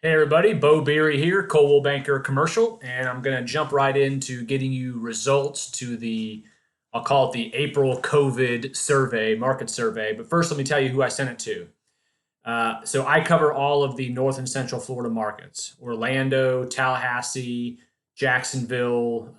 Hey everybody, Bo Beery here, Coldwell Banker Commercial, and I'm going to jump right into getting you results to I'll call it the April COVID survey, market survey. But first, let me tell you who I sent it to. So I cover all of the North and Central Florida markets: Orlando, Tallahassee, Jacksonville,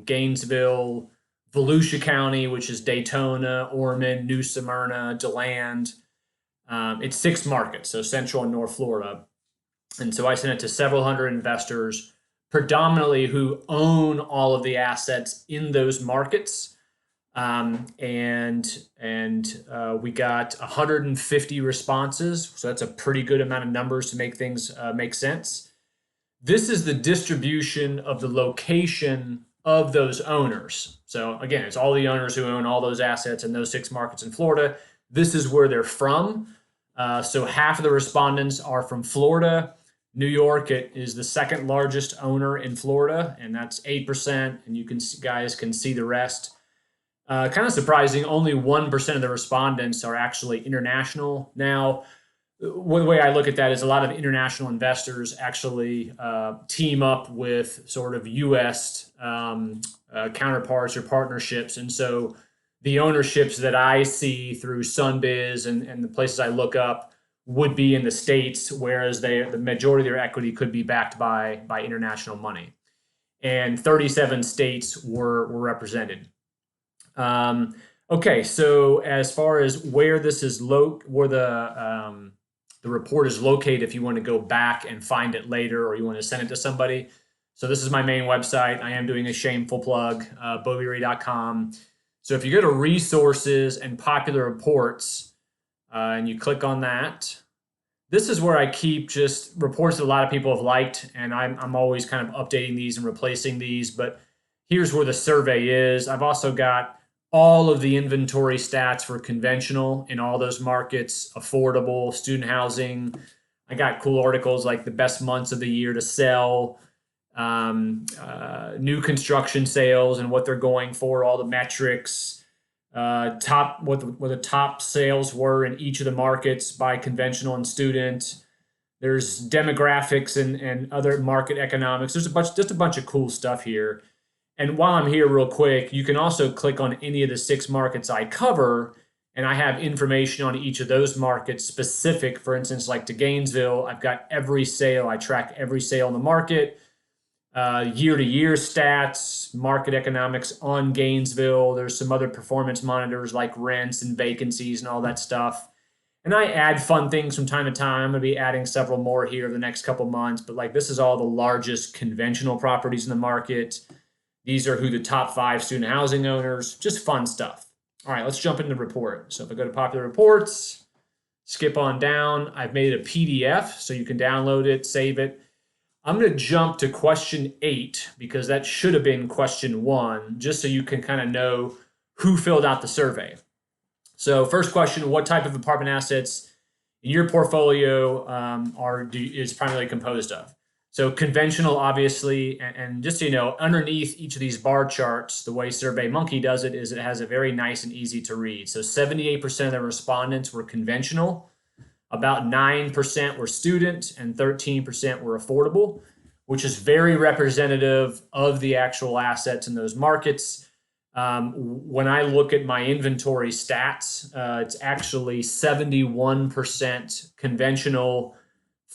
Gainesville, Volusia County, which is Daytona, Ormond, New Smyrna, DeLand. It's six markets, so Central and North Florida. And so I sent it to several hundred investors, predominantly who own all of the assets in those markets. And we got 150 responses. So that's a pretty good amount of numbers to make things make sense. This is the distribution of the location of those owners. So again, it's all the owners who own all those assets in those six markets in Florida. This is where they're from. So half of the respondents are from Florida. New York is the second largest owner in Florida, and that's 8%. And guys can see the rest. Kind of surprising, only 1% of the respondents are actually international. Now, one way I look at that is a lot of international investors actually team up with sort of U.S. Counterparts or partnerships. And so the ownerships that I see through Sunbiz and the places I look up would be in the States, whereas the majority of their equity could be backed by international money. And 37 states were represented. Okay, so as far as where this is where the report is located, if you want to go back and find it later or you want to send it to somebody. So this is my main website. I am doing a shameful plug, bobeery.com. So if you go to resources and popular reports, and you click on that, this is where I keep just reports that a lot of people have liked, and I'm always kind of updating these and replacing these. But here's where the survey is. I've also got all of the inventory stats for conventional in all those markets, affordable, student housing. I got cool articles like the best months of the year to sell, new construction sales and what they're going for, all the metrics, what the top sales were in each of the markets by conventional and student. There's demographics and other market economics. There's just a bunch of cool stuff here. And while I'm here real quick, you can also click on any of the six markets I cover, and I have information on each of those markets specific. For instance, like to Gainesville, I've got every sale. I track every sale in the market. Year-to-year stats, market economics on Gainesville. There's some other performance monitors like rents and vacancies and all that stuff. And I add fun things from time to time. I'm going to be adding several more here in the next couple months. But like this is all the largest conventional properties in the market. These are who the top 5 student housing owners. Just fun stuff. All right, let's jump into the report. So if I go to popular reports, skip on down. I've made it a PDF so you can download it, save it. I'm going to jump to question 8 because that should have been question 1, just so you can kind of know who filled out the survey. So first question, what type of apartment assets in your portfolio is primarily composed of? So conventional, obviously, and just so you know, underneath each of these bar charts, the way SurveyMonkey does it is it has a very nice and easy to read. So 78% of the respondents were conventional. About 9% were student and 13% were affordable, which is very representative of the actual assets in those markets. When I look at my inventory stats, it's actually 71% conventional,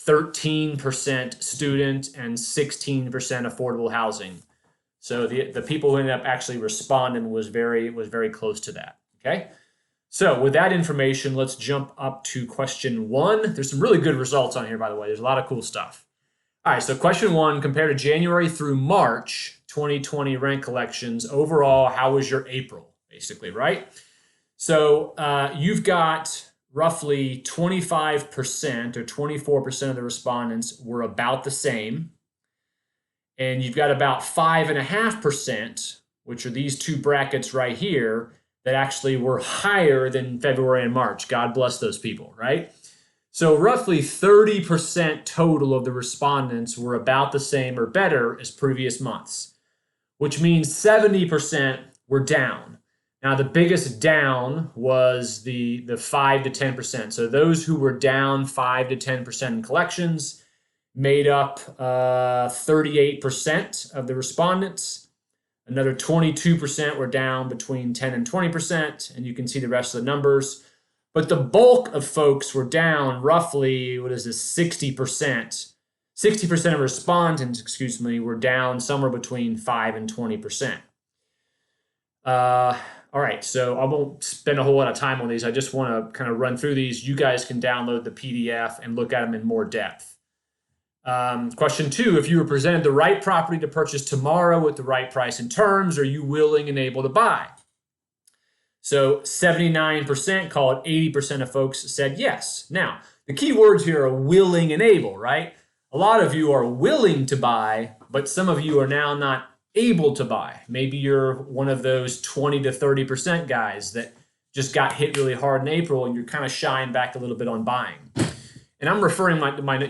13% student, and 16% affordable housing. So the people who ended up actually responding was very close to that. Okay. So with that information, let's jump up to question 1. There's some really good results on here, by the way. There's a lot of cool stuff. All right, so question 1, compared to January through March 2020 rent collections, overall, how was your April, basically, right? So you've got roughly 25% or 24% of the respondents were about the same. And you've got about 5.5%, which are these two brackets right here, that actually were higher than February and March. God bless those people, right? So roughly 30% total of the respondents were about the same or better as previous months, which means 70% were down. Now, the biggest down was the 5 to 10%. So those who were down 5 to 10% in collections, made up 38% of the respondents. Another 22% were down between 10 and 20%, and you can see the rest of the numbers. But the bulk of folks were down roughly, 60%? 60% of respondents, were down somewhere between 5 and 20%. All right, so I won't spend a whole lot of time on these. I just want to kind of run through these. You guys can download the PDF and look at them in more depth. Question 2, if you were presented the right property to purchase tomorrow with the right price and terms, are you willing and able to buy? So 79%, call it 80% of folks said yes. Now, the key words here are willing and able, right? A lot of you are willing to buy, but some of you are now not able to buy. Maybe you're one of those 20 to 30% guys that just got hit really hard in April and you're kind of shying back a little bit on buying. And I'm referring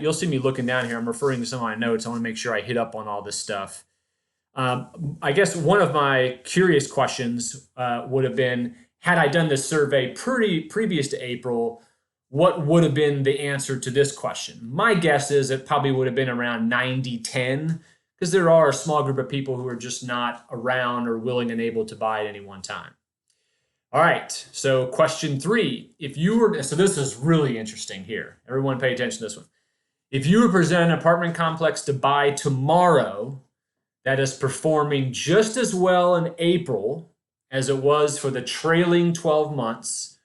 you'll see me looking down here. I'm referring to some of my notes. I want to make sure I hit up on all this stuff. I guess one of my curious questions would have been, had I done this survey previous to April, what would have been the answer to this question? My guess is it probably would have been around 90-10, because there are a small group of people who are just not around or willing and able to buy at any one time. All right, so question 3. So this is really interesting here. Everyone pay attention to this one. If you were presented an apartment complex to buy tomorrow that is performing just as well in April as it was for the trailing 12 months,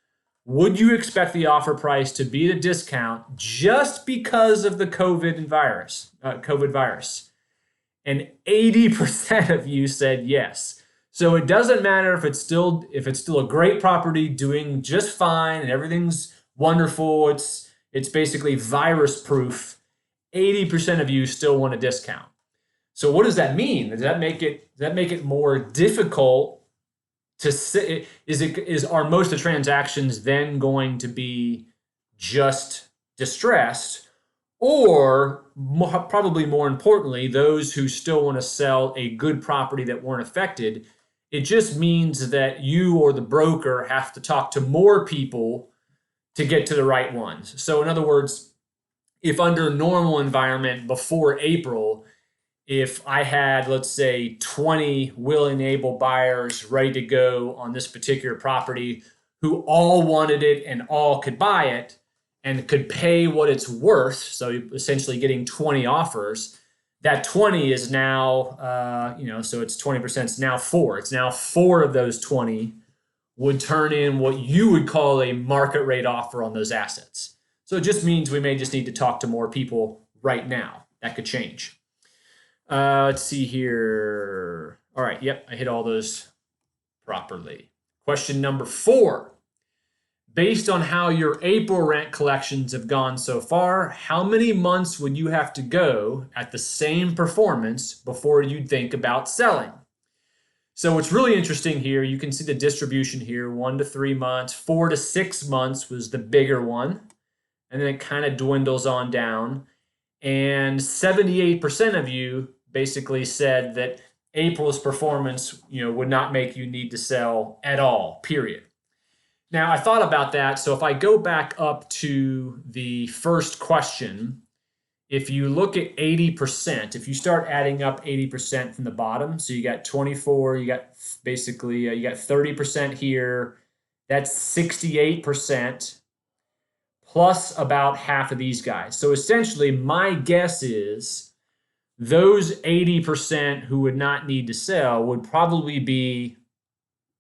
would you expect the offer price to be at a discount just because of the COVID virus? And 80% of you said yes. So it doesn't matter if it's still a great property doing just fine and everything's wonderful. It's basically virus proof. 80% of you still want a discount. So what does that mean? Does that make it more difficult to say? Are most of the transactions then going to be just distressed, or probably more importantly, those who still want to sell a good property that weren't affected? It just means that you or the broker have to talk to more people to get to the right ones. So in other words, if under a normal environment before April, if I had, let's say, 20 willing, able buyers ready to go on this particular property who all wanted it and all could buy it and could pay what it's worth, so essentially getting 20 offers, that 20 is now, so it's 20%, it's now 4. It's now 4 of those 20 would turn in what you would call a market rate offer on those assets. So it just means we may just need to talk to more people right now. That could change. Let's see here. All right, yep, I hit all those properly. Question number 4. Based on how your April rent collections have gone so far, how many months would you have to go at the same performance before you'd think about selling? So what's really interesting here, you can see the distribution here, 1 to 3 months, 4 to 6 months was the bigger one, and then it kind of dwindles on down. And 78% of you basically said that April's performance, would not make you need to sell at all, period. Now, I thought about that. So if I go back up to the first question, if you look at 80%, if you start adding up 80% from the bottom, so you got 24, you got 30% here, that's 68%, plus about half of these guys. So essentially, my guess is those 80% who would not need to sell would probably be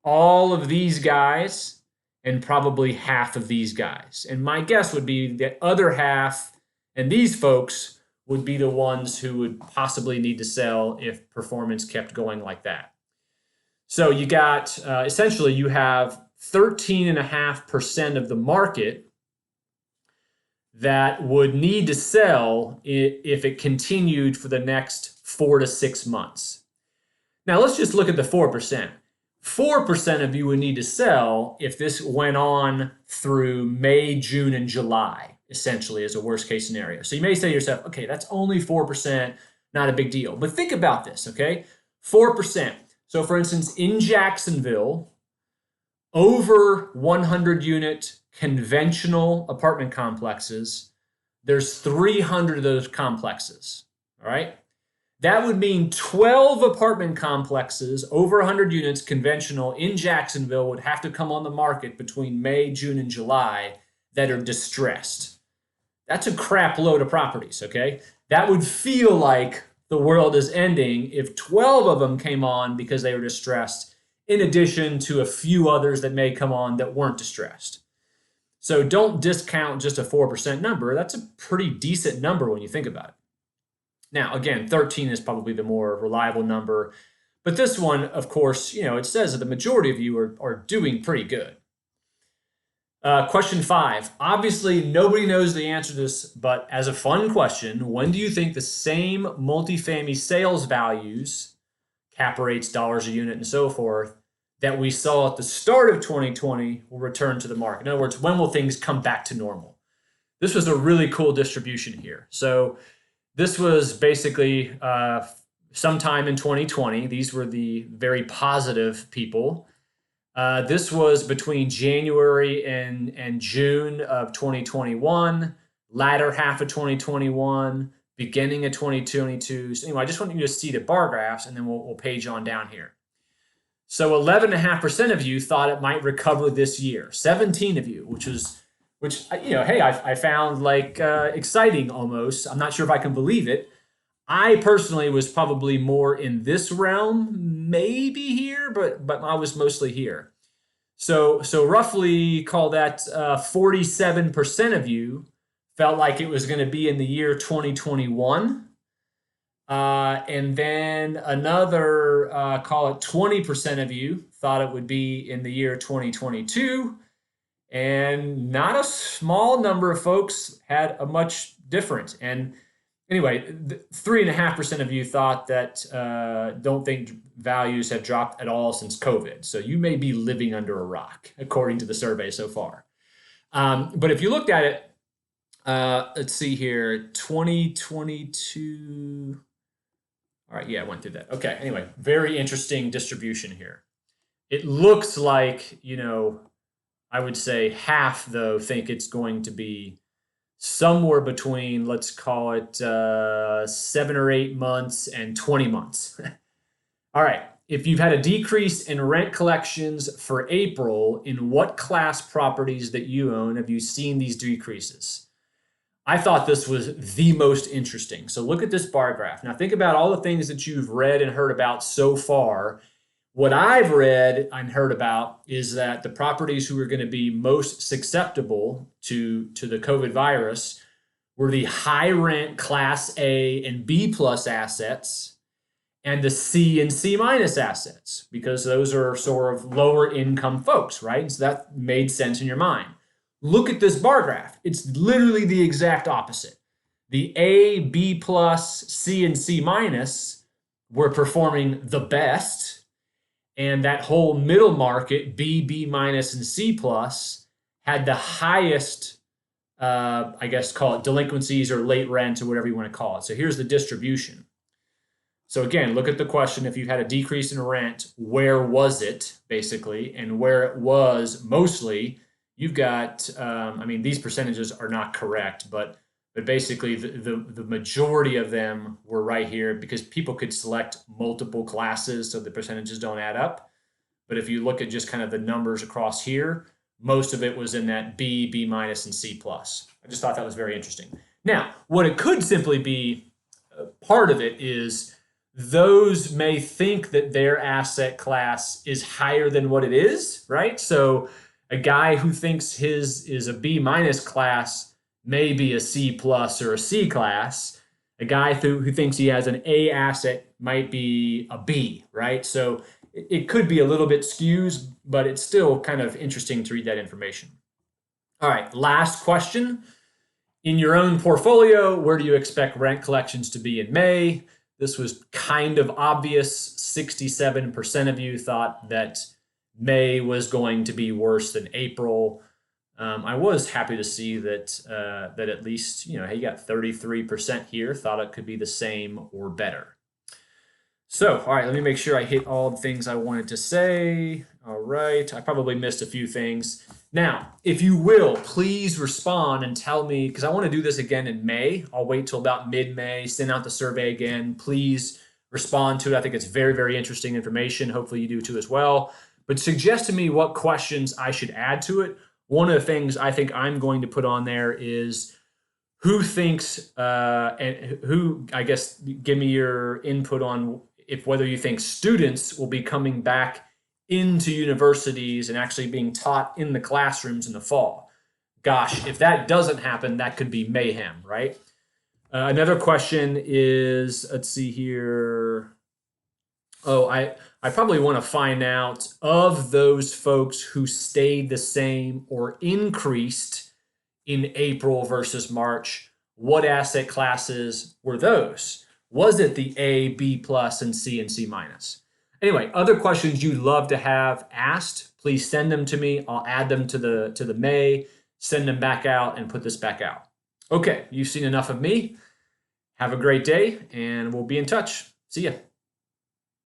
all of these guys and probably half of these guys. And my guess would be the other half and these folks would be the ones who would possibly need to sell if performance kept going like that. So you got, essentially you have 13.5% of the market that would need to sell if it continued for the next 4 to 6 months. Now let's just look at the 4%. 4% of you would need to sell if this went on through May, June, and July, essentially, as a worst case scenario. So you may say to yourself, okay, that's only 4%, not a big deal. But think about this, okay? 4%. So for instance, in Jacksonville, over 100 unit conventional apartment complexes, There's 300 of those complexes. All right. That would mean 12 apartment complexes, over 100 units, conventional in Jacksonville would have to come on the market between May, June, and July that are distressed. That's a crap load of properties, okay? That would feel like the world is ending if 12 of them came on because they were distressed, in addition to a few others that may come on that weren't distressed. So don't discount just a 4% number. That's a pretty decent number when you think about it. Now, again, 13 is probably the more reliable number. But this one, of course, it says that the majority of you are doing pretty good. Question 5. Obviously, nobody knows the answer to this, but as a fun question, when do you think the same multifamily sales values, cap rates, dollars a unit, and so forth, that we saw at the start of 2020 will return to the market? In other words, when will things come back to normal? This was a really cool distribution here. So this was basically sometime in 2020. These were the very positive people. This was between January and June of 2021, latter half of 2021, beginning of 2022. So anyway, I just want you to see the bar graphs, and then we'll page on down here. So 11.5% of you thought it might recover this year. 17 of you, which hey, I found like exciting almost. I'm not sure if I can believe it. I personally was probably more in this realm, maybe here, but I was mostly here. So roughly call that 47% of you felt like it was going to be in the year 2021. And then another, call it 20% of you thought it would be in the year 2022. And not a small number of folks had a much different. And anyway, 3.5% of you thought that don't think values have dropped at all since COVID. So you may be living under a rock, according to the survey so far. But if you looked at it, let's see here, 2022. All right, yeah, I went through that. Okay, anyway, very interesting distribution here. It looks like, I would say half, though, think it's going to be somewhere between, let's call it 7 or 8 months and 20 months. All right, if you've had a decrease in rent collections for April, in what class properties that you own have you seen these decreases? I thought this was the most interesting. So look at this bar graph. Now think about all the things that you've read and heard about so far. What I've read and heard about is that the properties who are going to be most susceptible to the COVID virus were the high rent Class A and B plus assets and the C and C minus assets, because those are sort of lower income folks, right? So that made sense in your mind. Look at this bar graph. It's literally the exact opposite. The A, B plus, C, and C minus were performing the best. And that whole middle market, B, B minus, and C plus, had the highest, I guess, call it delinquencies or late rent or whatever you want to call it. So here's the distribution. So again, look at the question. If you had a decrease in rent, where was it, basically? And where it was mostly, you've got, these percentages are not correct, but basically the majority of them were right here because people could select multiple classes, so the percentages don't add up. But if you look at just kind of the numbers across here, most of it was in that B, B minus, and C plus. I just thought that was very interesting. Now, what it could simply be, part of it is those may think that their asset class is higher than what it is, right? So a guy who thinks his is a B minus class may be a C plus or a C class. A guy who thinks he has an A asset might be a B, right? So it could be a little bit skews, but it's still kind of interesting to read that information. All right, last question. In your own portfolio, where do you expect rent collections to be in May? This was kind of obvious. 67% of you thought that May was going to be worse than April. I was happy to see that that at least, he got 33% here, thought it could be the same or better. So, all right, let me make sure I hit all the things I wanted to say. All right, I probably missed a few things. Now, if you will, please respond and tell me, because I want to do this again in May. I'll wait till about mid-May, send out the survey again. Please respond to it. I think it's very, very interesting information. Hopefully you do too as well. But suggest to me what questions I should add to it. One of the things I think I'm going to put on there is who thinks, and who, I guess, give me your input on if whether you think students will be coming back into universities and actually being taught in the classrooms in the fall. Gosh, if that doesn't happen, that could be mayhem, right? Another question is, let's see here. Oh, I probably want to find out of those folks who stayed the same or increased in April versus March, what asset classes were those? Was it the A, B plus, and C minus? Anyway, other questions you'd love to have asked, please send them to me. I'll add them to the May, send them back out, and put this back out. Okay, you've seen enough of me. Have a great day, and we'll be in touch. See ya.